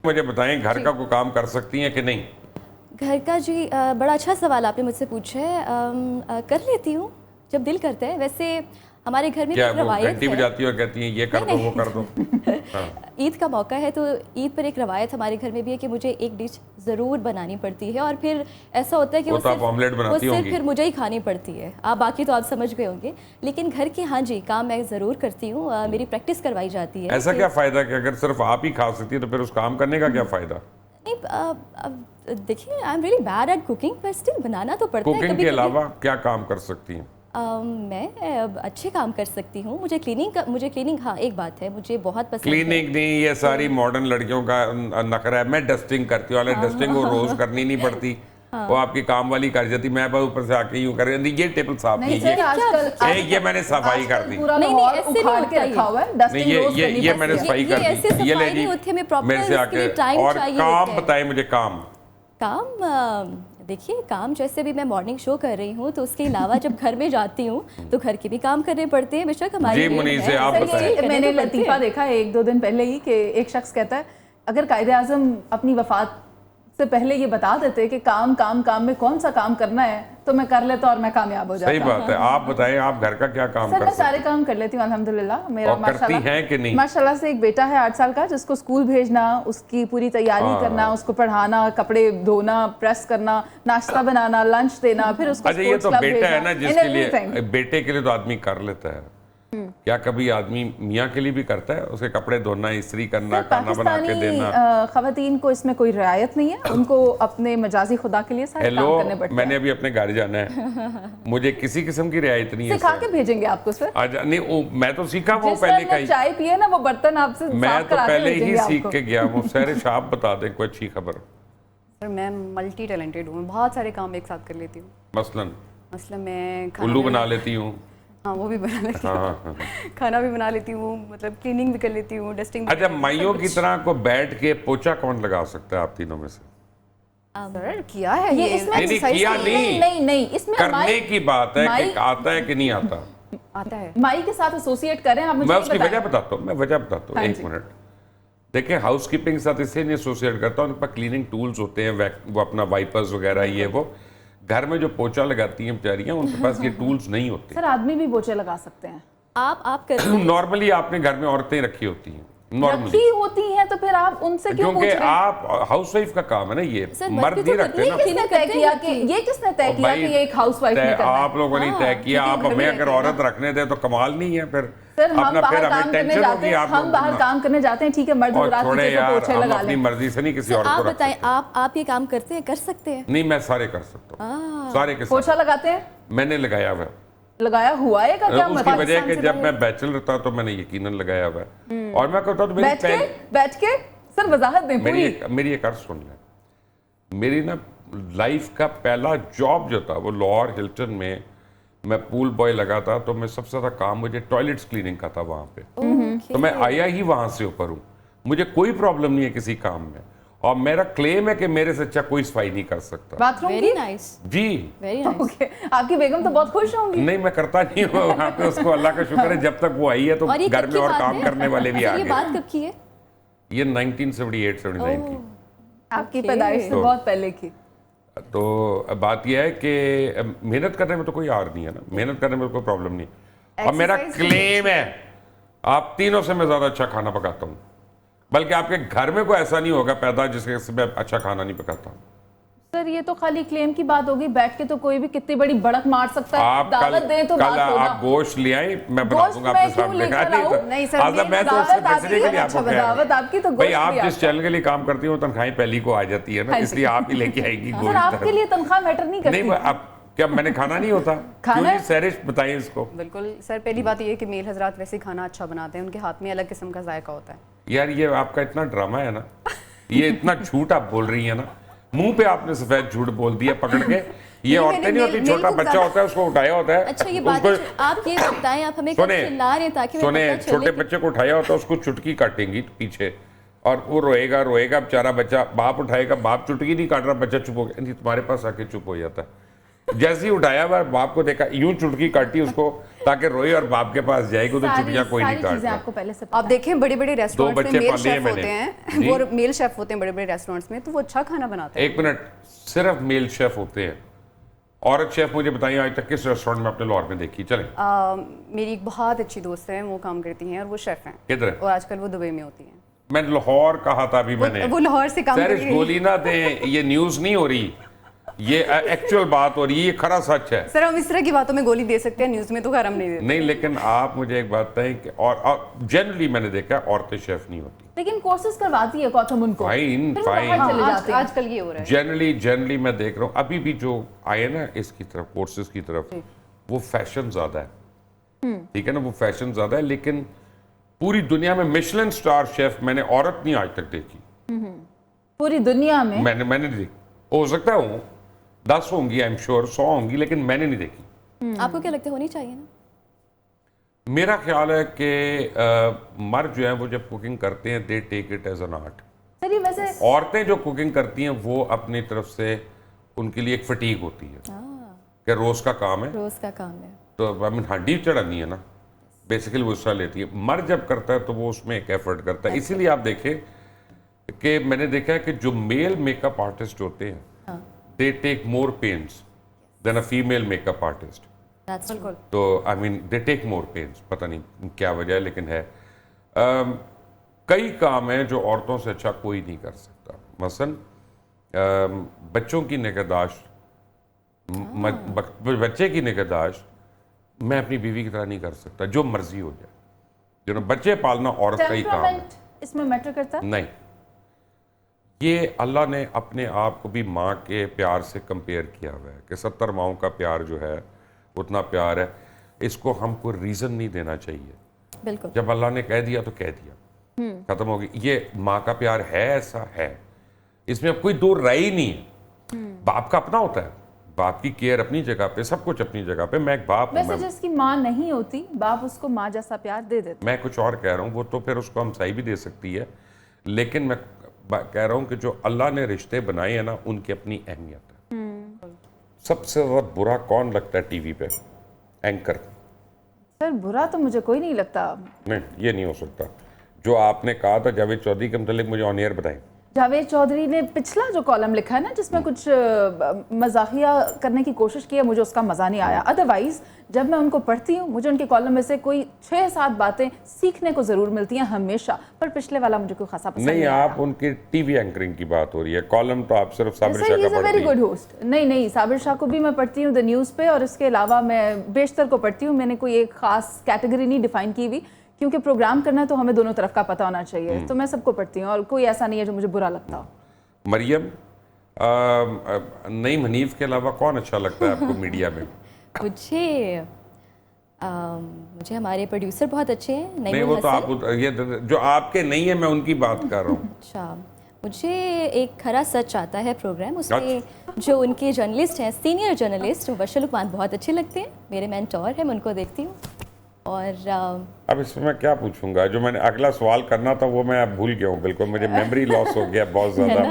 मुझे बताएं, घर का कोई काम कर सकती हैं कि नहीं? घर का जी बड़ा अच्छा सवाल आपने मुझसे पूछा है। कर लेती हूँ जब दिल करता है। वैसे हमारे घर में क्या एक वो रवायत घंटी है। बजाती है और कहती हैं ये कर दो वो कर दो? हाँ। ईद का मौका है तो ईद पर एक रवायत हमारे घर में भी है कि मुझे एक डिश ज़रूर बनानी पड़ती है, और फिर ऐसा होता है कि वो तो आप सिर्फ ऑमलेट बनाती होंगी। फिर मुझे ही खानी पड़ती है। आप बाकी तो आप समझ गए होंगे, लेकिन घर के हाँ जी काम मैं ज़रूर करती हूँ। मेरी प्रैक्टिस करवाई जाती है। ऐसा क्या फ़ायदा कि अगर सिर्फ आप ही खा सकती है तो फिर उस काम करने का क्या फ़ायदा? नहीं, देखिए I am really bad at cooking, पर स्टिल बनाना तो पड़ता है कुकिंग कभी के कभी। अलावा क्या काम कर सकती हैं? मैं अच्छे काम कर सकती हूँ। मुझे क्लीनिंग हाँ एक बात है, मुझे बहुत पसंद है। क्लीनिंग नहीं, ये सारी मॉडर्न लड़कियों का नखरा है। मैं डस्टिंग करती हूँ, डस्टिंग वो रोज करनी नहीं पड़ती। वो आपकी काम वाली कर जाती, मैं बस ऊपर से आके यूं कर रही, ये टेबल साफ कीजिए, ये मैंने सफाई कर दी। नहीं ऐसे नहीं होता ये। ये मैंने सफाई कर ऐसे दी, ये ले सफाई नहीं होती, हमें जी प्रॉपर मेरे से इसके आके। लिए टाइम और चाहिए काम होता है। बताएं मुझे, काम देखिए काम जैसे भी मैं मॉर्निंग शो कर रही हूँ, तो उसके अलावा जब घर में जाती हूँ तो घर के भी काम करने पड़ते हैं। बेशक हमारी जी मुनीर से आप बताएं। मैंने लतीफ़ा देखा है 1-2 दिन पहले ही कि एक शख्स कहता है अगर कायदे आज़म अपनी वफात से पहले ये बता देते कि काम काम काम में कौन सा काम करना है तो मैं कर लेता और मैं कामयाब हो जाता। सही बात है। आप बताएं, आप घर का क्या काम सर कर मैं सकते सारे हैं? काम कर लेती हूँ अल्हम्दुलिल्लाह। मेरा और करती हैं कि नहीं? माशाल्लाह से एक बेटा है 8 साल का, जिसको स्कूल भेजना, उसकी पूरी तैयारी करना, उसको पढ़ाना, कपड़े धोना, प्रेस करना, नाश्ता बनाना, लंच देना, फिर उसको अच्छा, ये तो स्पोर्ट्स क्लब बेटा है भेजना, ना जिसके लिए, everything। बेटे के लिए तो आदमी कर लेता है। क्या कभी आदमी मियाँ के लिए भी करता है? उसके कपड़े धोना, इस्त्री करना, खाना बना के देना? खवातीन को इसमें कोई रियायत नहीं है, उनको अपने मजाजी खुदा के लिए सारे काम करने पड़ते हैं। मैंने अभी अपने घर जाना है, मुझे किसी किस्म की रियायत नहीं है। सिखा के भेजेंगे आपको सर। आज नहीं, मैं तो सीखा वो जिस पहले तरह का ने ही। चाय पिए ना वो बर्तन आपसे मैं साफ तो करा के पहले ही भेजेंगे सीख आपको। के गया हूँ। सहरिश आप बता दें कोई अच्छी खबर। सर मैं मल्टी टैलेंटेड हूँ, बहुत सारे काम एक साथ कर लेती हूँ। मसलन मैं उल्लू बना लेती हूँ। हाँ वो भी बना लेती हूँ। हाँ। खाना भी बना लेती हूँ, मतलब क्लीनिंग भी कर लेती हूँ, डस्टिंग। अच्छा, माइयों की तरह को बैठ के पोछा कौन लगा सकता है आप तीनों में से? सर किया है ये ये इसमें नहीं, exercise किया नहीं इसमें करने की बात है कि माई- आता है कि नहीं आता। आता है। माई के साथ एसोसिएट करें आप मुझे मैं नहीं उसकी बताएं। वजह बताता हूँ, हाँ एक जी। मिनट। देखिए, हाउस कीपिंग के साथ इसलिए नहीं एसोसिएट करता हूँ, उनके पास क्लीनिंग टूल्स होते हैं, वो अपना वाइपर्स वगैरह, ये वो। घर में जो पोछा लगाती हैं बेचारियाँ, उनके पास ये टूल्स नहीं होते। सर आदमी भी पोछे लगा सकते हैं। आप करते हैं। नॉर्मली आपने घर में औरतें रखी होती हैं, नॉर्मली, रखी होती हैं तो फिर आप उनसे क्यों पूछ क्योंकि रहे हैं? आप हाउसवाइफ का काम है ना ये, सर, मर्द मर्द भी नहीं तो रखते करते ना। हैं। किसने तय किया कि ये किसने तय किया कि ये एक हाउसवाइफ ने करना है? आप लोगों ने तय किया। आप हमें अगर औरत रखने दे तो कमाल नहीं है फिर। सर हम अपना फिर बाहर हमें काम करने टेंशन जाते होगी। हैं, आप हम बाहर काम करने जाते हैं, ठीक है, मर्द और रात छोड़े नीचे से यार, पोछे हम लगा अपनी लें। मर्जी से नहीं किसी सर, और आप को रख बताएं, सकते। आप ये काम करते हैं, कर सकते हैं? नहीं, मैं सारे कर सकता हूँ, सारे के पोछा सारे लगाते हैं? मैंने लगाया हुआ है। लगाया हुआ है का क्या उसकी मतलब? वजह कि जब मैं बैचलर था तो मैंने यकीनन लगाया हुआ है। और मैं कहता हूँ बैठ के सर वजाहत दें पूरी। मेरी एक अर्ज सुन लें। मेरी ना लाइफ का पहला जॉब जो था वो लाहौर हिल्टन में, मैं पूल बॉय लगा था, तो मैं सबसे ज़्यादा काम मुझे टॉयलेट्स क्लीनिंग का था वहाँ पे। तो मैं आया ही वहाँ से ऊपर हूँ, मुझे कोई प्रॉब्लम नहीं है किसी काम में, और मेरा क्लेम है कि मेरे से अच्छा कोई सफाई नहीं कर सकता। बाथरूम वेरी की? नाइस, जी वेरी नाइस। ओके, आपकी बेगम तो बहुत खुश होंगी। नहीं, मैं करता नहीं हूँ वहाँ पे, उसको अल्लाह का शुक्र है जब तक वो आई है तो और ये घर कब में की और बात काम है? करने वाले भी सर, आ ये गए। बात कब की है? ये 1978-79 की। आपकी Okay. पैदाइश से तो- बहुत पहले की। तो अब बात यह है कि मेहनत करने में तो कोई हार नहीं है ना, मेहनत करने में कोई प्रॉब्लम नहीं। और मेरा Exercise क्लेम है, आप तीनों से मैं ज़्यादा अच्छा खाना पकाता हूँ, बल्कि आपके घर में कोई ऐसा नहीं होगा पैदा जिसके से मैं अच्छा खाना नहीं पकाता। सर ये तो खाली क्लेम की बात होगी, बैठ के तो कोई भी कितनी बड़ी बढ़त मार सकता है। आप दावत दें तो कल बात हो ना। आप गोश्त ले आए, मैं बना गोश्त दूंगा मैं आपके क्यों सामने। लेकर आऊं? नहीं सर, आजा, मैं तो उससे दावत बचने आपकी के है, लिए आपको अच्छा, कह रहा हूं। दावत आपकी तो भाई गोश्त आप भी जिस आपका। चैनल के लिए काम करती हो तनख्वाहें पहली को आ जाती है ना, हाँ जी। इसलिए आप ही लेके आएगी सर गोश्त। आपके लिए तनख्वाह मैटर नहीं करती। नहीं, अब क्या मैंने खाना नहीं होता? खाना- क्यों नहीं? सहरिश बताइए इसको। बिल्कुल सर, पहली बात ये है कि मेल हजरात वैसे ही खाना अच्छा बनाते हैं, उनके हाथ में अलग किस्म का जायका होता है। यार ये आपका इतना ड्रामा है ना, ये इतना झूठ आप बोल रही है ना, मुंह पे आपने सफेद झूठ बोल दिया पकड़ के। ये औरतें नहीं होती, छोटा बच्चा होता है उसको उठाया होता है। अच्छा ये बात उसको- है, आप ये बताएं, आप हमें कब सुने, चिल्ला रहे हैं ताकि हमें सुने, पता चले छोटे कि- बच्चे को उठाया होता है, उसको चुटकी काटेंगी पीछे, और वो रोएगा रोएगा बेचारा बच्चा, बाप उठाएगा, बाप चुटकी नहीं काट रहा, बच्चा चुप हो गया, नहीं तुम्हारे पास आके चुप हो जाता है। जैसे ही उठाया हुआ बाप को देखा, यूं चुटकी काटी उसको ताकि रोए और बाप के पास जाएगी, उधर चुटकियां कोई नहीं सारी चीजें काटता। आपको पहले से आप देखें बड़े बड़े रेस्टोरेंट्स में बच्चे मेल पाले हैं शेफ होते मैंने। हैं, जी। वो मेल शेफ होते हैं बड़े बड़े रेस्टोरेंट्स में, तो वो अच्छा खाना बनाते हैं। एक मिनट, सिर्फ मेल शेफ होते हैं? औरत शेफ मुझे बताइए आज तक किस रेस्टोरेंट में अपने लाहौर में देखी? चलें। मेरी एक बहुत अच्छी दोस्त है, वो काम करती हैं और वो शेफ हैं, किधर है? और आजकल वो दुबई में होती हैं। मैंने लाहौर कहा था अभी मैंने। वो लाहौर से काम कर सर, इस रही है। गोली ना दें, ये न्यूज़ नहीं हो रही, ये एक्चुअल बात हो रही है, ये खरा सच है। सर हम इस तरह की बातों में गोली दे सकते हैं, न्यूज़ में तो खैर हम नहीं देते। नहीं, लेकिन आप मुझे एक बात बताएं कि और जनरली मैंने देखा है औरतें शेफ नहीं होती। लेकिन कोर्सेज करवाती है कौतम उनको, फाइन फिर वो फाइन। बाहर चले जाते हैं। आजकल ये हो रहा है। जनरली मैं देख रहा हूँ अभी भी जो आए ना इसकी तरफ, कोर्सेज की तरफ, वो फैशन ज्यादा है। ठीक है ना, वो फैशन ज्यादा है, लेकिन पूरी दुनिया में मिशेलिन स्टार शेफ मैंने औरत नहीं आज तक देखी। पूरी दुनिया में मैंने नहीं देखी। हो सकता हूँ 10 होंगी, आई एम श्योर 100 होंगी, लेकिन मैंने नहीं देखी। आपको क्या लगता है, होनी चाहिए ना? मेरा ख्याल है कि मर्द जो है वो जब कुकिंग करते हैं they take it as an art. Sir ये वैसे औरतें जो कुकिंग करती हैं वो अपनी तरफ से उनके लिए एक फटीक होती है कि रोज का काम है, रोज का काम है। तो आई मीन हड्डी चढ़ानी है ना, बेसिकली वो उसका लेती है। मर्द जब करता है तो वो उसमें एक एफर्ट करता है। इसीलिए आप देखें कि मैंने देखा है कि जो मेल मेकअप आर्टिस्ट होते हैं they take more pains than a female makeup artist. That's true. तो I mean they take more pains, पता नहीं क्या वजह है, लेकिन है। कई काम हैं जो औरतों से अच्छा कोई नहीं कर सकता। मसलन बच्चों की निगहदाश्त, बच्चे की निगहदाश्त मैं अपनी बीवी की तरह नहीं कर सकता, जो मर्जी हो जाए। जो बच्चे पालना औरत का ही काम है। टेम्परामेंट इसमें मैटर करता है? नहीं, ये अल्लाह ने अपने आप को भी माँ के प्यार से कंपेयर किया हुआ है कि 70 माओं का प्यार जो है उतना प्यार है। इसको हमको रीज़न नहीं देना चाहिए। बिल्कुल। जब अल्लाह ने कह दिया तो कह दिया, खत्म हो गई। ये माँ का प्यार है, ऐसा है, इसमें अब कोई दो राय ही नहीं है। बाप का अपना होता है, बाप की केयर अपनी जगह पे, सब कुछ अपनी जगह पे। मैं एक बाप हूं, वैसे जिसकी माँ नहीं होती, बाप उसको माँ जैसा प्यार दे देता मैं कुछ और कह रहा हूँ, वो तो फिर उसको हमसाई भी दे सकती है। लेकिन मैं कह रहा हूँ कि जो अल्लाह ने रिश्ते बनाए हैं ना, उनकी अपनी अहमियत है। सबसे ज्यादा बुरा कौन लगता है टीवी पे? एंकर। सर बुरा तो मुझे कोई नहीं लगता। नहीं, ये नहीं हो सकता। जो आपने कहा था जावेद चौधरी के मतलब मुझे ऑन एयर बताएं। जावेद चौधरी ने पिछला जो कॉलम लिखा है ना, जिसमें कुछ मजाकिया करने की कोशिश की है, मुझे उसका मज़ा नहीं आया। अदरवाइज जब मैं उनको पढ़ती हूँ, मुझे उनके कॉलम में से कोई 6-7 बातें सीखने को ज़रूर मिलती हैं हमेशा। पर पिछले वाला मुझे कोई खासा पसंद नहीं, नहीं आया। आप उनकी टीवी एंकरिंग की बात हो रही है, कॉलम तो आप सिर्फ साबिर शाह का वेरी पढ़ती गुड हैं। होस्ट। नहीं, साबिर शाह को भी मैं पढ़ती हूँ द न्यूज़ पे, और इसके अलावा मैं बेशतर को पढ़ती हूँ। मैंने कोई एक खास कैटेगरी नहीं डिफाइन की हुई, क्योंकि प्रोग्राम करना तो हमें दोनों तरफ का पता होना चाहिए। तो मैं सबको पढ़ती हूँ और कोई ऐसा नहीं है जो मुझे बुरा लगता हो। मरियम, नईम हनीफ के अलावा कौन अच्छा लगता है आपको मीडिया में? मुझे हमारे प्रोड्यूसर बहुत अच्छे हैं, नहीं, नईमुल वो तो हसन। आप ये जो आपके नहीं है, मैं उनकी बात कर रहा हूँ। अच्छा, मुझे एक खरा सच आता है प्रोग्राम, उसमें जो उनके जर्नलिस्ट हैं, सीनियर जर्नलिस्ट मुबश्शिर लुकमान, बहुत अच्छे लगते हैं। मेरे मेंटोर हैं, मैं उनको देखती हूँ। और अब इसमें मैं क्या पूछूंगा? जो मैंने अगला सवाल करना था वो मैं अब भूल गया हूँ बिल्कुल। मुझे मेमोरी लॉस हो गया बहुत ज़्यादा।